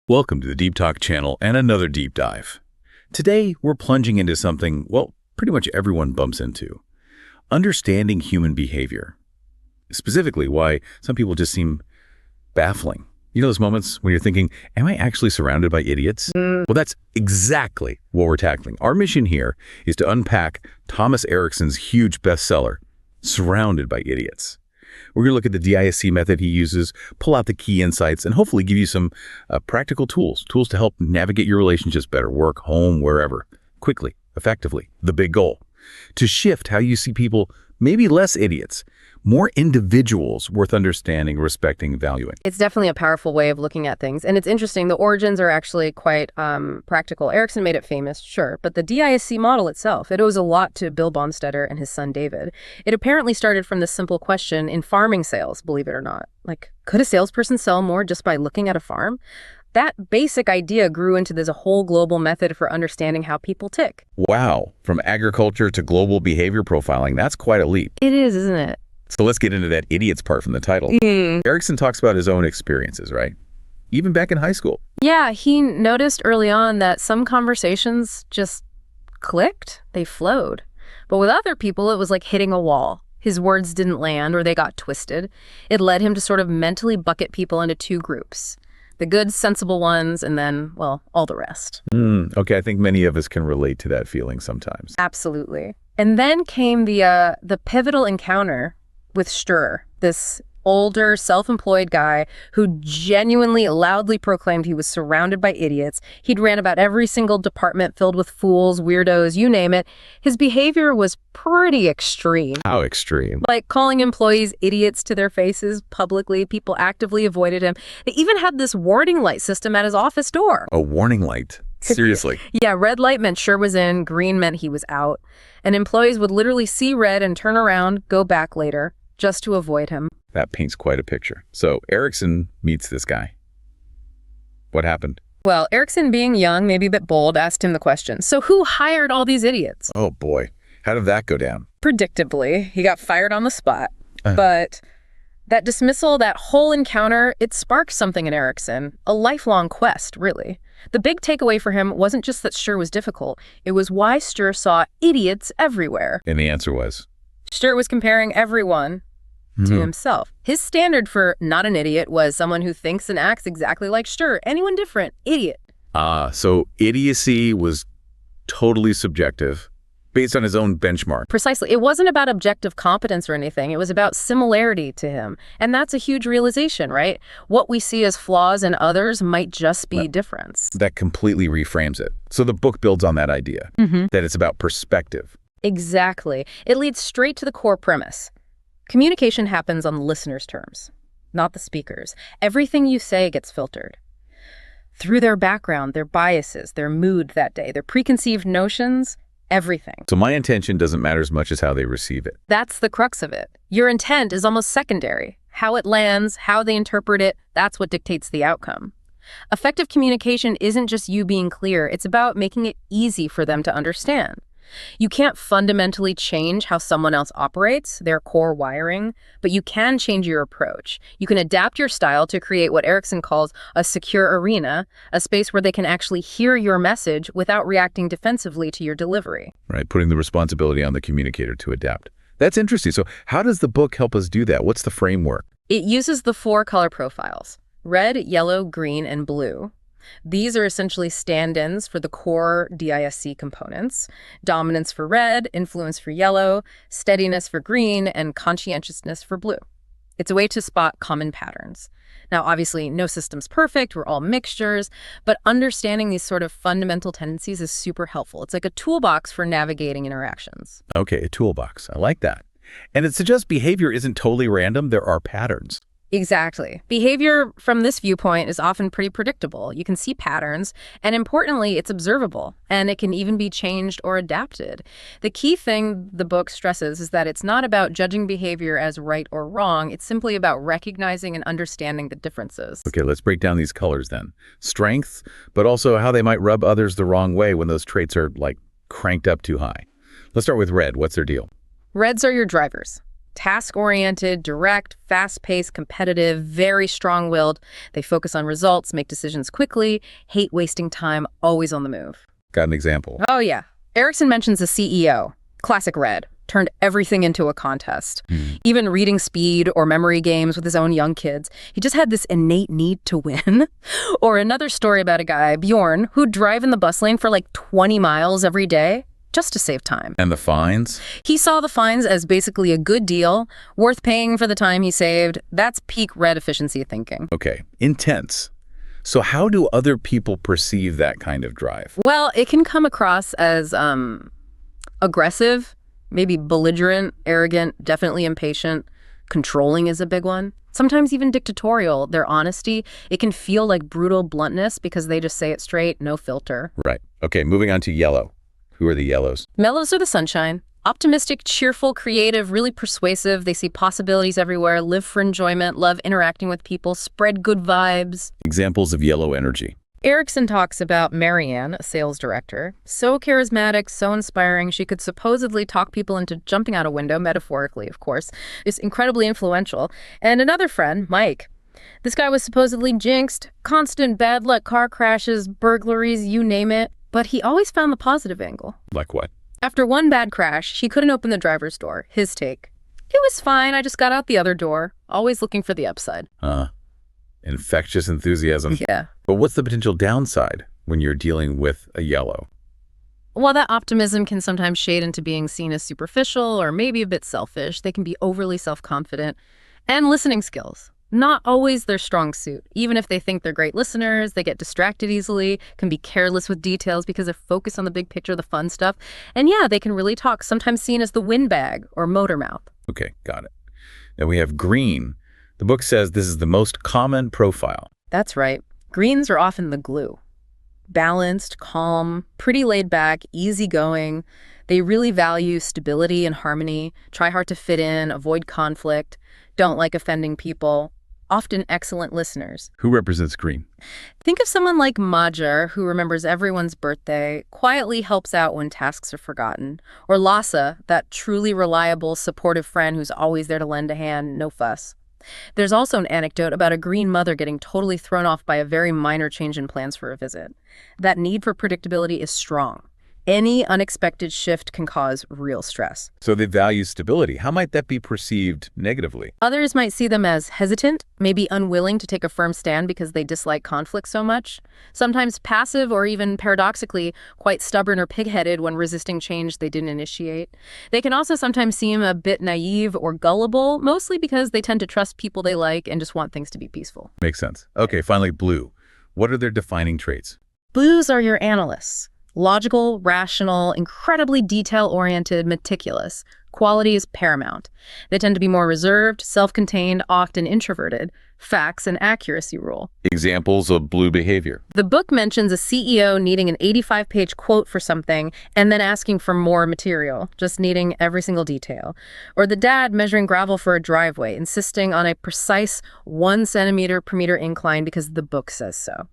Welcome to the Deep Talk channel and another deep dive. Today, we're plunging into something, well, pretty much everyone bumps into. Understanding human behavior. Specifically, why some people just seem baffling. You know those moments when you're thinking, am I actually surrounded by idiots? Well, that's exactly what we're tackling. Our mission here is to unpack Thomas Erikson's huge bestseller, Surrounded by Idiots. We're going to look at the DISC method he uses, pull out the key insights, and hopefully give you some practical tools to help navigate your relationships better, work, home, wherever, quickly, effectively. The big goal, to shift how you see people, maybe less idiots, more individuals worth understanding, respecting, valuing. It's definitely a powerful way of looking at things. And it's interesting, the origins are actually quite practical. Erikson made it famous, sure, but the DISC model itself, it owes a lot to Bill Bonstetter and his son David. It apparently started from this simple question in farming sales, believe it or not. Like, could a salesperson sell more just by looking at a farm? That basic idea grew into this whole global method for understanding how people tick. Wow, from agriculture to global behavior profiling, that's quite a leap. It is, isn't it? So let's get into that idiots part from the title. Erikson talks about his own experiences, right? Even back in high school. Yeah, he noticed early on that some conversations just clicked, they flowed. But with other people, it was like hitting a wall. His words didn't land or they got twisted. It led him to sort of mentally bucket people into two groups. The good, sensible ones, and then, well, all the rest. Okay, I think many of us can relate to that feeling sometimes. Absolutely. And then came the pivotal encounter with Sturr, this older, self-employed guy who genuinely loudly proclaimed he was surrounded by idiots. He'd ran about every single department filled with fools, weirdos, you name it. His behavior was pretty extreme. How extreme? Like calling employees idiots to their faces publicly. People actively avoided him. They even had this warning light system at his office door. A warning light? Seriously? Yeah, red light meant Sturr was in, green meant he was out. And employees would literally see red and turn around, go back later, just to avoid him. That paints quite a picture. So Erikson meets this guy. What happened? Well, Erikson, being young, maybe a bit bold, asked him the question, so who hired all these idiots? Oh boy, how did that go down? Predictably, he got fired on the spot. But that dismissal, that whole encounter, it sparked something in Erikson, a lifelong quest, really. The big takeaway for him wasn't just that Sturr was difficult, it was why Sturr saw idiots everywhere. And the answer was? Sturr was comparing everyone to himself. His standard for not an idiot was someone who thinks and acts exactly like Sturr. Anyone different, idiot. So idiocy was totally subjective, based on his own benchmark. Precisely. It wasn't about objective competence or anything. It was about similarity to him. And that's a huge realization, right? What we see as flaws in others might just be difference. That completely reframes it. So the book builds on that idea, that it's about perspective. Exactly. It leads straight to the core premise. Communication happens on the listener's terms, not the speaker's. Everything you say gets filtered through their background, their biases, their mood that day, their preconceived notions, everything. So my intention doesn't matter as much as how they receive it. That's the crux of it. Your intent is almost secondary. How it lands, how they interpret it, that's what dictates the outcome. Effective communication isn't just you being clear. It's about making it easy for them to understand. You can't fundamentally change how someone else operates, their core wiring, but you can change your approach. You can adapt your style to create what Erikson calls a secure arena, a space where they can actually hear your message without reacting defensively to your delivery. Right, putting the responsibility on the communicator to adapt. That's interesting. So how does the book help us do that? What's the framework? It uses the 4 color profiles: red, yellow, green, and blue. These are essentially stand-ins for the core DISC components: dominance for red, influence for yellow, steadiness for green, and conscientiousness for blue. It's a way to spot common patterns. Now, obviously, no system's perfect, we're all mixtures, but understanding these sort of fundamental tendencies is super helpful. It's like a toolbox for navigating interactions. Okay, a toolbox. I like that. And it suggests behavior isn't totally random. There are patterns. Exactly. Behavior from this viewpoint is often pretty predictable. You can see patterns, and importantly, it's observable, and it can even be changed or adapted. The key thing the book stresses is that it's not about judging behavior as right or wrong. It's simply about recognizing and understanding the differences. Okay, let's break down these colors then. Strength, but also how they might rub others the wrong way when those traits are, like, cranked up too high. Let's start with red. What's their deal? Reds are your drivers. Task-oriented, direct, fast-paced, competitive, very strong-willed. They focus on results, make decisions quickly, hate wasting time, always on the move. Got an example? Oh, yeah. Erikson mentions the CEO, classic red, turned everything into a contest. Even reading speed or memory games with his own young kids. He just had this innate need to win. Or another story about a guy, Bjorn, who'd drive in the bus lane for like 20 miles every day just to save time. And the fines? He saw the fines as basically a good deal, worth paying for the time he saved. That's peak red efficiency thinking. Okay, intense. So how do other people perceive that kind of drive? Well, it can come across as aggressive, maybe belligerent, arrogant, definitely impatient. Controlling is a big one. Sometimes even dictatorial. Their honesty, it can feel like brutal bluntness because they just say it straight, no filter. Right. Okay, moving on to yellow. Who are the yellows? Mellows are the sunshine. Optimistic, cheerful, creative, really persuasive. They see possibilities everywhere, live for enjoyment, love interacting with people, spread good vibes. Examples of yellow energy. Erikson talks about Marianne, a sales director. So charismatic, so inspiring, she could supposedly talk people into jumping out a window, metaphorically, of course. Is incredibly influential. And another friend, Mike. This guy was supposedly jinxed, constant bad luck, car crashes, burglaries, you name it. But he always found the positive angle. Like what? After one bad crash, he couldn't open the driver's door. His take. It was fine, I just got out the other door. Always looking for the upside. Infectious enthusiasm. Yeah. But what's the potential downside when you're dealing with a yellow? While that optimism can sometimes shade into being seen as superficial or maybe a bit selfish, they can be overly self-confident. And listening skills. Not always their strong suit. Even if they think they're great listeners, they get distracted easily, can be careless with details because they're focused on the big picture, the fun stuff. And yeah, they can really talk, sometimes seen as the windbag or motor mouth. Okay, got it. Now we have green. The book says this is the most common profile. That's right. Greens are often the glue. Balanced, calm, pretty laid back, easygoing. They really value stability and harmony, try hard to fit in, avoid conflict, don't like offending people. Often excellent listeners. Who represents green? Think of someone like Majar, who remembers everyone's birthday, quietly helps out when tasks are forgotten. Or Lhasa, that truly reliable, supportive friend who's always there to lend a hand, no fuss. There's also an anecdote about a green mother getting totally thrown off by a very minor change in plans for a visit. That need for predictability is strong. Any unexpected shift can cause real stress. So they value stability. How might that be perceived negatively? Others might see them as hesitant, maybe unwilling to take a firm stand because they dislike conflict so much. Sometimes passive or even paradoxically quite stubborn or pig-headed when resisting change they didn't initiate. They can also sometimes seem a bit naive or gullible, mostly because they tend to trust people they like and just want things to be peaceful. Makes sense. Okay, finally, blue. What are their defining traits? Blues are your analysts. Logical, rational, incredibly detail-oriented, meticulous. Quality is paramount. They tend to be more reserved, self-contained, often introverted. Facts and accuracy rule. Examples of blue behavior. The book mentions a CEO needing an 85-page quote for something and then asking for more material, just needing every single detail. Or the dad measuring gravel for a driveway, insisting on a precise 1 centimeter per meter incline because the book says so.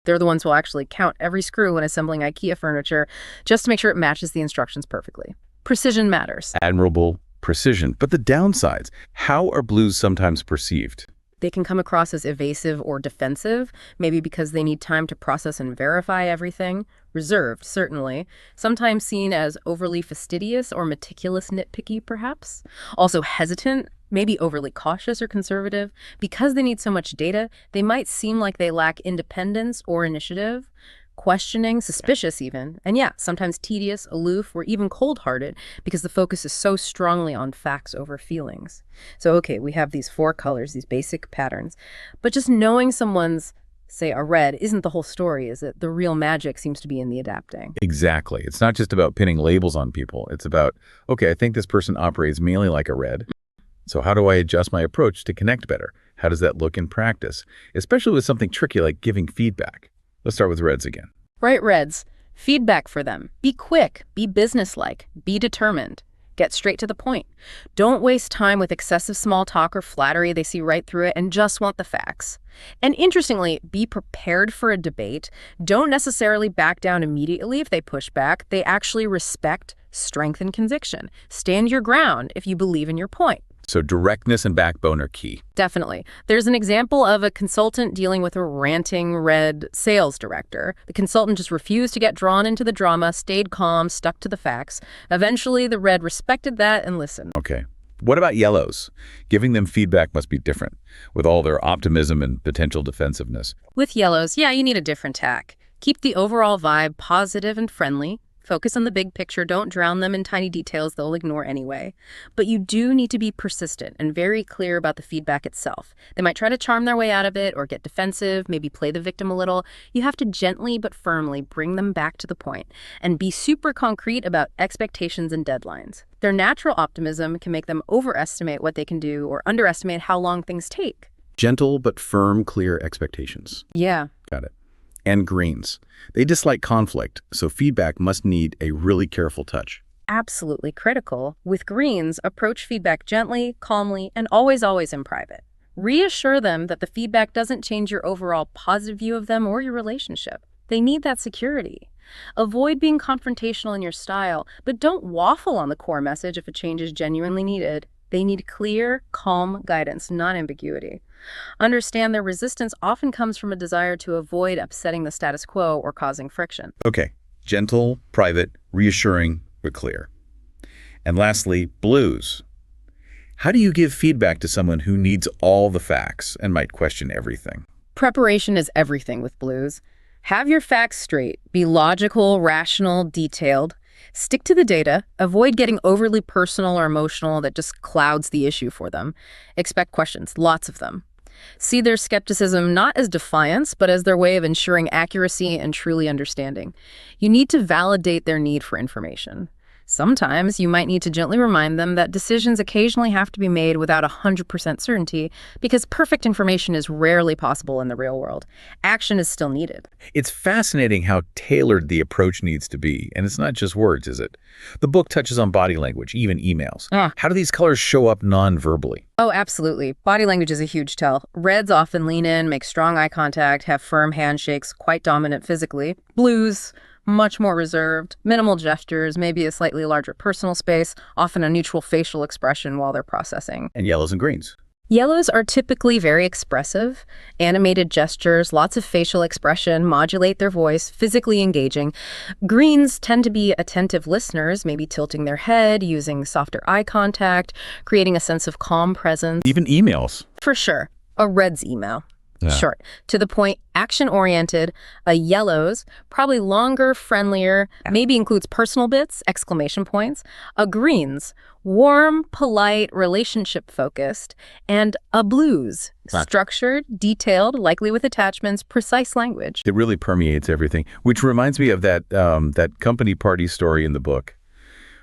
They're the ones who will actually count every screw when assembling IKEA furniture just to make sure it matches the instructions perfectly. Precision matters. Admirable precision. But the downsides, how are blues sometimes perceived? They can come across as evasive or defensive, maybe because they need time to process and verify everything. Reserved, certainly. Sometimes seen as overly fastidious or meticulous nitpicky, perhaps. Also hesitant, maybe overly cautious or conservative. Because they need so much data, they might seem like they lack independence or initiative. Questioning, suspicious even, and yeah, sometimes tedious, aloof, or even cold-hearted because the focus is so strongly on facts over feelings. So okay, we have these 4 colors, these basic patterns, but just knowing someone's, say, a red isn't the whole story, is it? The real magic seems to be in the adapting. Exactly. It's not just about pinning labels on people. It's about, okay, I think this person operates mainly like a red. So how do I adjust my approach to connect better? How does that look in practice? Especially with something tricky like giving feedback. Let's start with reds again. Right, reds. Feedback for them. Be quick, be businesslike, be determined. Get straight to the point. Don't waste time with excessive small talk or flattery. They see right through it and just want the facts. And interestingly, be prepared for a debate. Don't necessarily back down immediately if they push back. They actually respect strength and conviction. Stand your ground if you believe in your point. So directness and backbone are key. Definitely. There's an example of a consultant dealing with a ranting red sales director. The consultant just refused to get drawn into the drama, stayed calm, stuck to the facts. Eventually, the red respected that and listened. Okay. What about yellows? Giving them feedback must be different, with all their optimism and potential defensiveness. With yellows, yeah, you need a different tack. Keep the overall vibe positive and friendly. Focus on the big picture. Don't drown them in tiny details they'll ignore anyway. But you do need to be persistent and very clear about the feedback itself. They might try to charm their way out of it or get defensive, maybe play the victim a little. You have to gently but firmly bring them back to the point and be super concrete about expectations and deadlines. Their natural optimism can make them overestimate what they can do or underestimate how long things take. Gentle but firm, clear expectations. Yeah. Got it. And greens. They dislike conflict, so feedback must need a really careful touch. Absolutely critical. With greens, approach feedback gently, calmly, and always in private. Reassure them that the feedback doesn't change your overall positive view of them or your relationship. They need that security. Avoid being confrontational in your style, but don't waffle on the core message if a change is genuinely needed. They need clear, calm guidance, not ambiguity. Understand their resistance often comes from a desire to avoid upsetting the status quo or causing friction. Okay. Gentle, private, reassuring, but clear. And lastly, blues. How do you give feedback to someone who needs all the facts and might question everything? Preparation is everything with blues. Have your facts straight. Be logical, rational, detailed. Stick to the data. Avoid getting overly personal or emotional that just clouds the issue for them. Expect questions, lots of them. See their skepticism not as defiance, but as their way of ensuring accuracy and truly understanding. You need to validate their need for information. Sometimes you might need to gently remind them that decisions occasionally have to be made without 100% certainty because perfect information is rarely possible in the real world. Action is still needed. It's fascinating how tailored the approach needs to be, and it's not just words, is it? The book touches on body language, even emails. How do these colors show up non-verbally? Oh, absolutely. Body language is a huge tell. Reds often lean in, make strong eye contact, have firm handshakes, quite dominant physically. Blues, much more reserved, minimal gestures, maybe a slightly larger personal space, often a neutral facial expression while they're processing. And yellows and greens. Yellows are typically very expressive, animated gestures, lots of facial expression, modulate their voice, physically engaging. Greens tend to be attentive listeners, maybe tilting their head, using softer eye contact, creating a sense of calm presence. Even emails. For sure. A red's email. Yeah. Short, to the point, action-oriented. A yellows, probably longer, friendlier, maybe includes personal bits, exclamation points. A greens, warm, polite, relationship-focused. And a blues, structured, detailed, likely with attachments, precise language. It really permeates everything, which reminds me of that company party story in the book,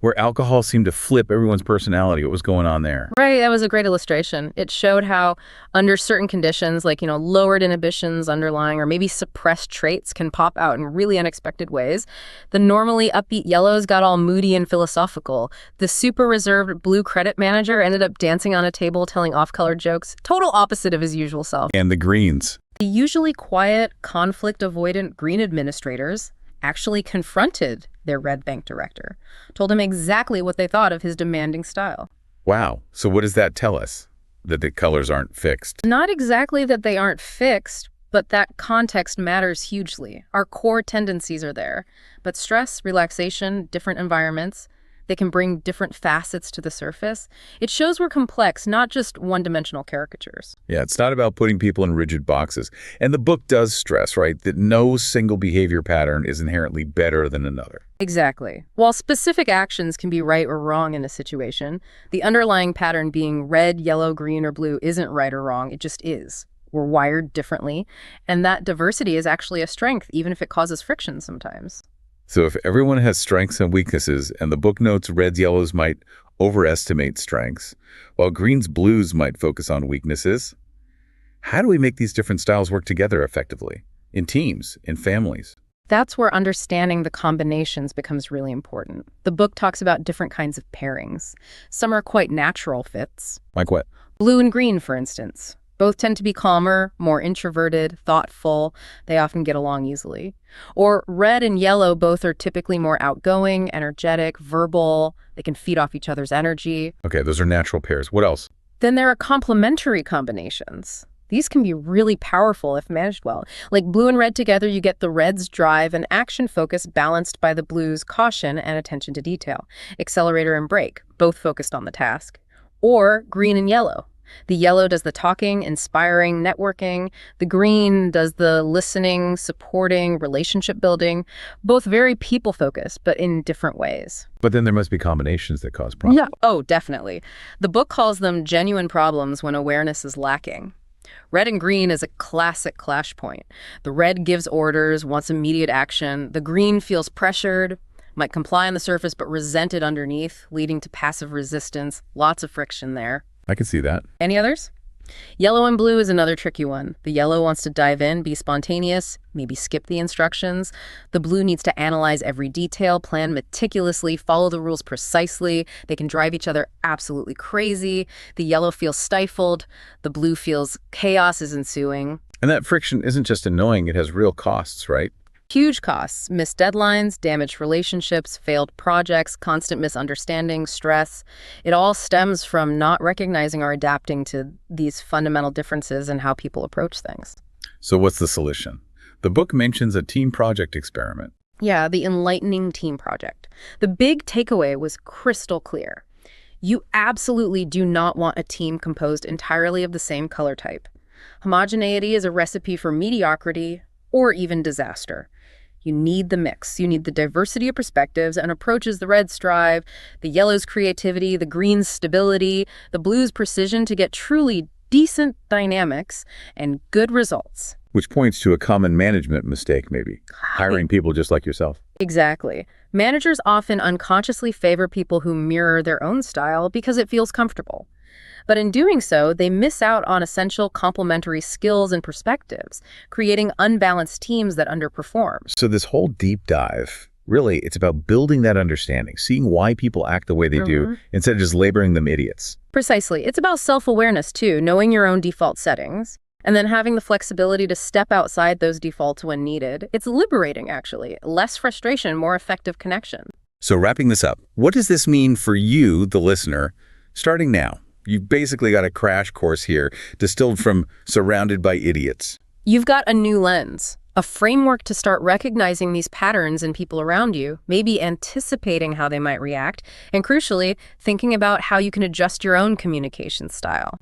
where alcohol seemed to flip everyone's personality. What was going on there? Right, that was a great illustration. It showed how under certain conditions, like, lowered inhibitions underlying or maybe suppressed traits can pop out in really unexpected ways. The normally upbeat yellows got all moody and philosophical. The super reserved blue credit manager ended up dancing on a table telling off-colored jokes. Total opposite of his usual self. And the greens. The usually quiet, conflict-avoidant green administrators actually confronted their red bank director, told him exactly what they thought of his demanding style. Wow. So what does that tell us? That the colors aren't fixed? Not exactly that they aren't fixed, but that context matters hugely. Our core tendencies are there. But stress, relaxation, different environments, they can bring different facets to the surface. It shows we're complex, not just one-dimensional caricatures. Yeah, it's not about putting people in rigid boxes. And the book does stress, right, that no single behavior pattern is inherently better than another. Exactly. While specific actions can be right or wrong in a situation, the underlying pattern being red, yellow, green, or blue isn't right or wrong. It just is. We're wired differently, and that diversity is actually a strength, even if it causes friction sometimes. So if everyone has strengths and weaknesses, and the book notes reds, yellows might overestimate strengths, while greens, blues might focus on weaknesses, how do we make these different styles work together effectively? In teams, in families? That's where understanding the combinations becomes really important. The book talks about different kinds of pairings. Some are quite natural fits. Like what? Blue and green, for instance. Both tend to be calmer, more introverted, thoughtful. They often get along easily. Or red and yellow, both are typically more outgoing, energetic, verbal. They can feed off each other's energy. Okay, those are natural pairs. What else? Then there are complementary combinations. These can be really powerful if managed well. Like blue and red together, you get the red's drive and action focus balanced by the blue's caution and attention to detail. Accelerator and brake, both focused on the task. Or green and yellow. The yellow does the talking, inspiring, networking. The green does the listening, supporting, relationship building. Both very people-focused, but in different ways. But then there must be combinations that cause problems. Yeah. Oh, definitely. The book calls them genuine problems when awareness is lacking. Red and green is a classic clash point. The red gives orders, wants immediate action. The green feels pressured, might comply on the surface, but resented underneath, leading to passive resistance. Lots of friction there. I can see that. Any others? Yellow and blue is another tricky one. The yellow wants to dive in, be spontaneous, maybe skip the instructions. The blue needs to analyze every detail, plan meticulously, follow the rules precisely. They can drive each other absolutely crazy. The yellow feels stifled. The blue feels chaos is ensuing. And that friction isn't just annoying, it has real costs, right? Huge costs, missed deadlines, damaged relationships, failed projects, constant misunderstanding, stress. It all stems from not recognizing or adapting to these fundamental differences in how people approach things. So what's the solution? The book mentions a team project experiment. Yeah, the enlightening team project. The big takeaway was crystal clear. You absolutely do not want a team composed entirely of the same color type. Homogeneity is a recipe for mediocrity or even disaster. You need the mix. You need the diversity of perspectives and approaches, the red's drive, the yellow's creativity, the green's stability, the blue's precision to get truly decent dynamics and good results. Which points to a common management mistake, maybe. Hiring people just like yourself. Exactly. Managers often unconsciously favor people who mirror their own style because it feels comfortable. But in doing so, they miss out on essential complementary skills and perspectives, creating unbalanced teams that underperform. So this whole deep dive, really, it's about building that understanding, seeing why people act the way they do, instead of just labeling them idiots. Precisely. It's about self-awareness, too, knowing your own default settings, and then having the flexibility to step outside those defaults when needed. It's liberating, actually. Less frustration, more effective connection. So wrapping this up, what does this mean for you, the listener, starting now? You've basically got a crash course here, distilled from Surrounded by Idiots. You've got a new lens, a framework to start recognizing these patterns in people around you, maybe anticipating how they might react, and crucially, thinking about how you can adjust your own communication style.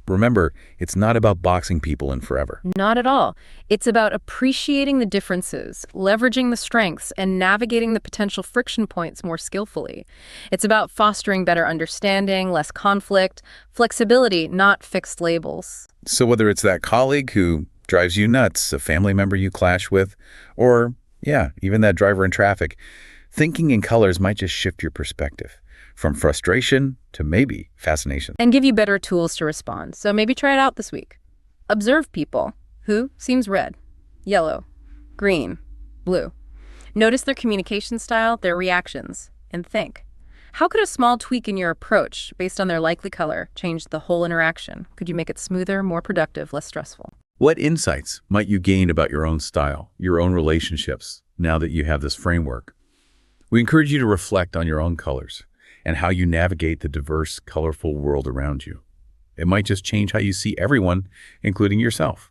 Remember, it's not about boxing people in forever. Not at all. It's about appreciating the differences, leveraging the strengths, and navigating the potential friction points more skillfully. It's about fostering better understanding, less conflict, flexibility, not fixed labels. So whether it's that colleague who drives you nuts, a family member you clash with, or, yeah, even that driver in traffic, thinking in colors might just shift your perspective. From frustration to maybe fascination. And give you better tools to respond. So maybe try it out this week. Observe people. Who seems red, yellow, green, blue. Notice their communication style, their reactions, and think. How could a small tweak in your approach, based on their likely color, change the whole interaction? Could you make it smoother, more productive, less stressful? What insights might you gain about your own style, your own relationships, now that you have this framework? We encourage you to reflect on your own colors and how you navigate the diverse, colorful world around you. It might just change how you see everyone, including yourself.